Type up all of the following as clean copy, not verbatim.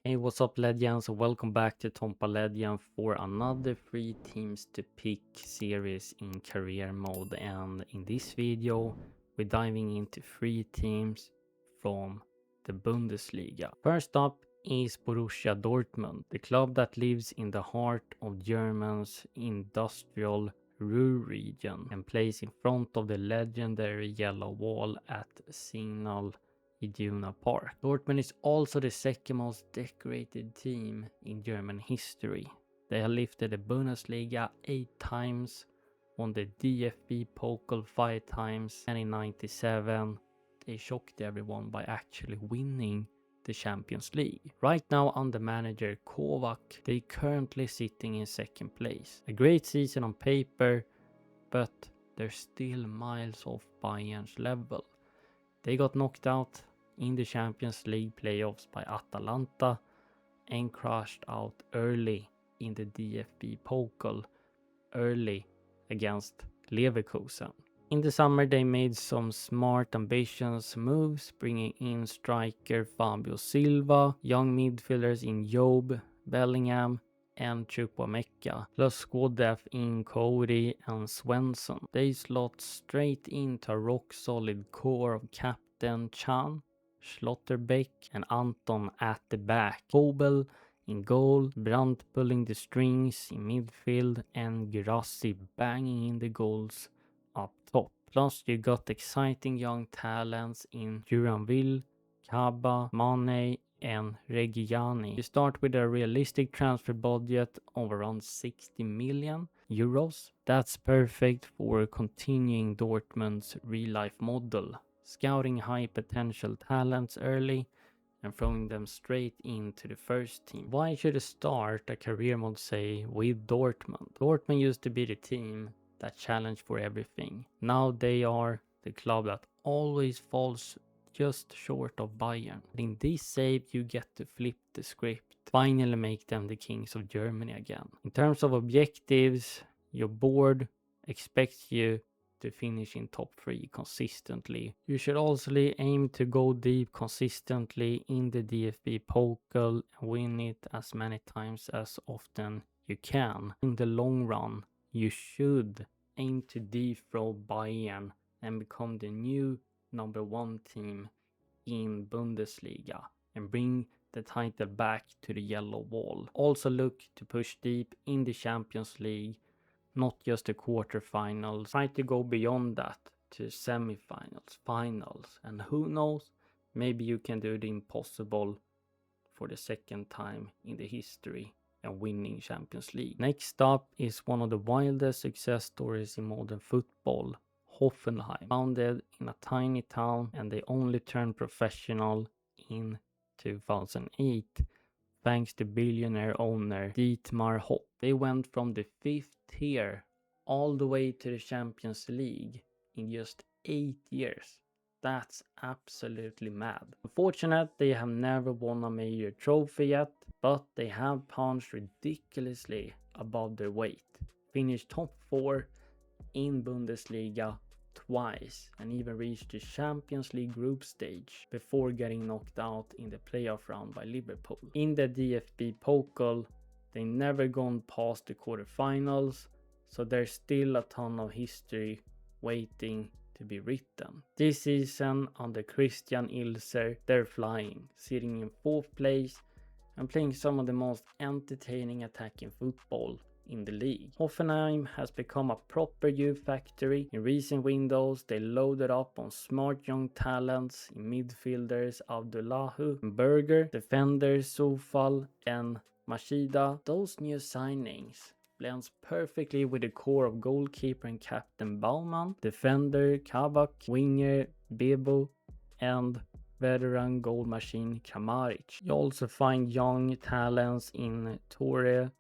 Hey, what's up, legends? Welcome back to Tompa Legend for another free teams to pick series in career mode. And in this video, we're diving into three teams from the Bundesliga. First up is Borussia Dortmund, the club that lives in the heart of Germany's industrial Ruhr region and plays in front of the legendary yellow wall at Signal Iduna Park. Dortmund is also the second most decorated team in German history. They have lifted the Bundesliga 8 times, won the DFB Pokal 5 times, and in 97 they shocked everyone by actually winning the Champions League. Right now under manager Kovac, they currently sitting in second place. A great season on paper, but they're still miles off Bayern's level. They got knocked out in the Champions League playoffs by Atalanta and crashed out early in the DFB Pokal early against Leverkusen. In the summer they made some smart ambitious moves, bringing in striker Fabio Silva, young midfielders in Job, Bellingham and Chukwuemeka, plus squad depth in Cody and Svensson. They slot straight into a rock solid core of captain Chan, Schlotterbeck and Anton at the back, Kobel in goal, Brandt pulling the strings in midfield and Girassi banging in the goals up top. Plus you got exciting young talents in Duranville, Kaba, Mane and Reggiani. You start with a realistic transfer budget of around 60 million euros. That's perfect for continuing Dortmund's real-life model, scouting high potential talents early and throwing them straight into the first team. Why should you start a career mode, say, with Dortmund? Dortmund used to be the team that challenged for everything. Now they are the club that always falls just short of Bayern. In this save you get to flip the script, finally make them the kings of Germany again. In terms of objectives, your board expects you to finish in top 3 consistently. You should also aim to go deep consistently in the DFB Pokal and win it as many times as often you can. In the long run, you should aim to defraud Bayern and become the new number 1 team in Bundesliga and bring the title back to the yellow wall. Also look to push deep in the Champions League, not just the quarterfinals. Try to go beyond that to semifinals, finals, and who knows, maybe you can do the impossible for the second time in the history and winning Champions League. Next up is one of the wildest success stories in modern football, Hoffenheim. Founded in a tiny town and they only turned professional in 2008 thanks to billionaire owner Dietmar Hopp. They went from the 5th tier all the way to the Champions League in just 8 years. That's absolutely mad. Unfortunately, they have never won a major trophy yet, but they have punched ridiculously above their weight. Finished top 4 in Bundesliga twice and even reached the Champions League group stage before getting knocked out in the playoff round by Liverpool. In the DFB Pokal, they never gone past the quarterfinals, so there's still a ton of history waiting to be written. This season under Christian Ilser, they're flying, sitting in 4th place and playing some of the most entertaining attacking football in the league. Hoffenheim has become a proper youth factory. In recent windows, they loaded up on smart young talents in midfielders Abdullahu and Berger, defenders Soufal and Machida. Those new signings blends perfectly with the core of goalkeeper and captain Baumann, defender Kabak, winger Bebo, and veteran goal machine Kramaric. You also find young talents in Torre,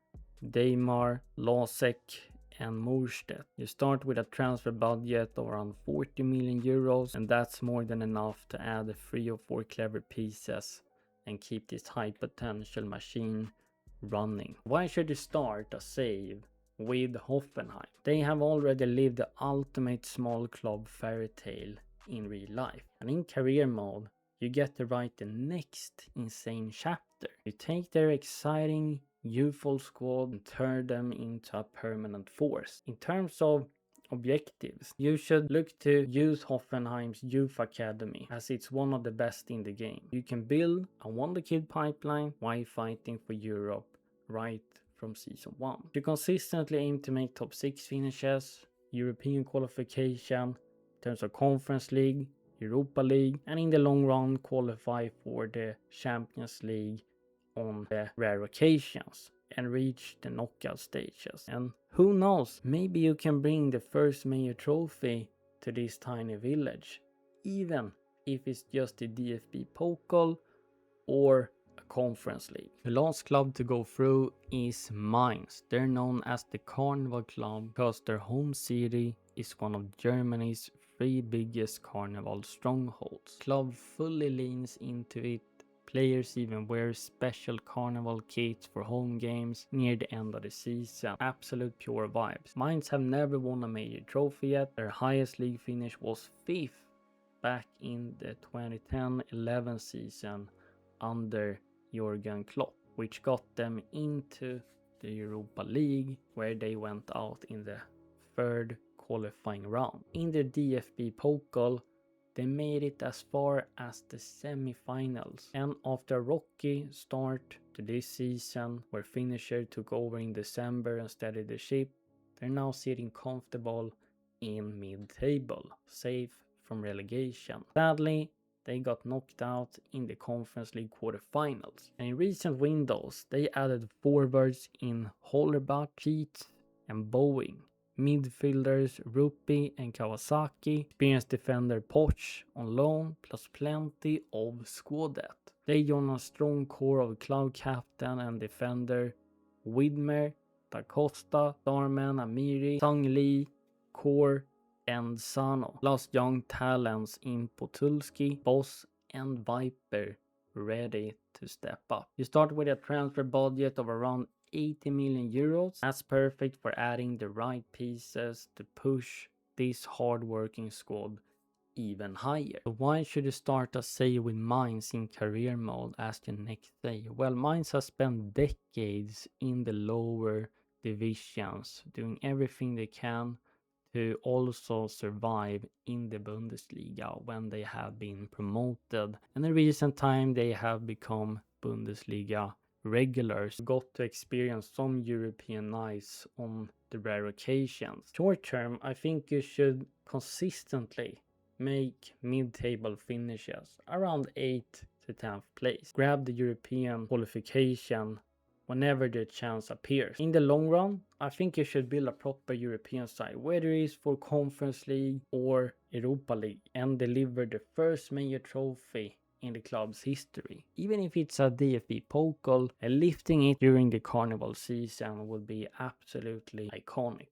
Deimar, Lasek and Morstedt. You start with a transfer budget of around 40 million euros and that's more than enough to add 3 or 4 clever pieces and keep this high potential machine running. Why should you start a save with Hoffenheim? They have already lived the ultimate small club fairy tale in real life. And in career mode, you get to write the next insane chapter. You take their exciting, youthful squad and turn them into a permanent force. In terms of objectives, you should look to use Hoffenheim's youth academy as it's one of the best in the game. You can build a wonderkid pipeline while fighting for Europe right from season 1. You consistently aim to make top 6 finishes, European qualification, in terms of Conference League, Europa League, and in the long run qualify for the Champions League on the rare occasions and reach the knockout stages. And who knows, maybe you can bring the first major trophy to this tiny village, even if it's just the DFB Pokal or a Conference League. The last club to go through is Mainz. They're known as the Carnival Club because their home city is one of Germany's 3 biggest carnival strongholds. Club fully leans into it. Players even wear special carnival kits for home games near the end of the season. Absolute pure vibes. Mainz have never won a major trophy yet. Their highest league finish was 5th back in the 2010-11 season under Jurgen Klopp, which got them into the Europa League, where they went out in the 3rd qualifying round. In the DFB Pokal, they made it as far as the semi-finals, and after a rocky start to this season, where finisher took over in December and steadied the ship, they're now sitting comfortable in mid-table, safe from relegation. Sadly, they got knocked out in the Conference League quarterfinals. And in recent windows, they added forwards in Hollerbach, Keats, and Boeing. Midfielders Rupi and Kawasaki, experienced defender Poch on loan, plus plenty of squad depth. They join a strong core of club captain and defender Widmer, Da Costa, Darman, Amiri, Sang Lee, Core, and Sano, plus young talents in Potulski, Boss, and Viper ready to step up. You start with a transfer budget of around 80 million euros. That's perfect for adding the right pieces to push this hard-working squad even higher. So why should you start a say with Mainz in career mode as your next day? Well, Mainz has spent decades in the lower divisions, doing everything they can to also survive in the Bundesliga when they have been promoted. And in recent time they have become Bundesliga regulars, got to experience some European nights on the rare occasions. Short term, I think you should consistently make mid-table finishes around 8th to 10th place. Grab the European qualification whenever the chance appears. In the long run, I think you should build a proper European side, whether it is for Conference League or Europa League, and deliver the first major trophy in the club's history. Even if it's a DFB Pokal, lifting it during the carnival season would be absolutely iconic.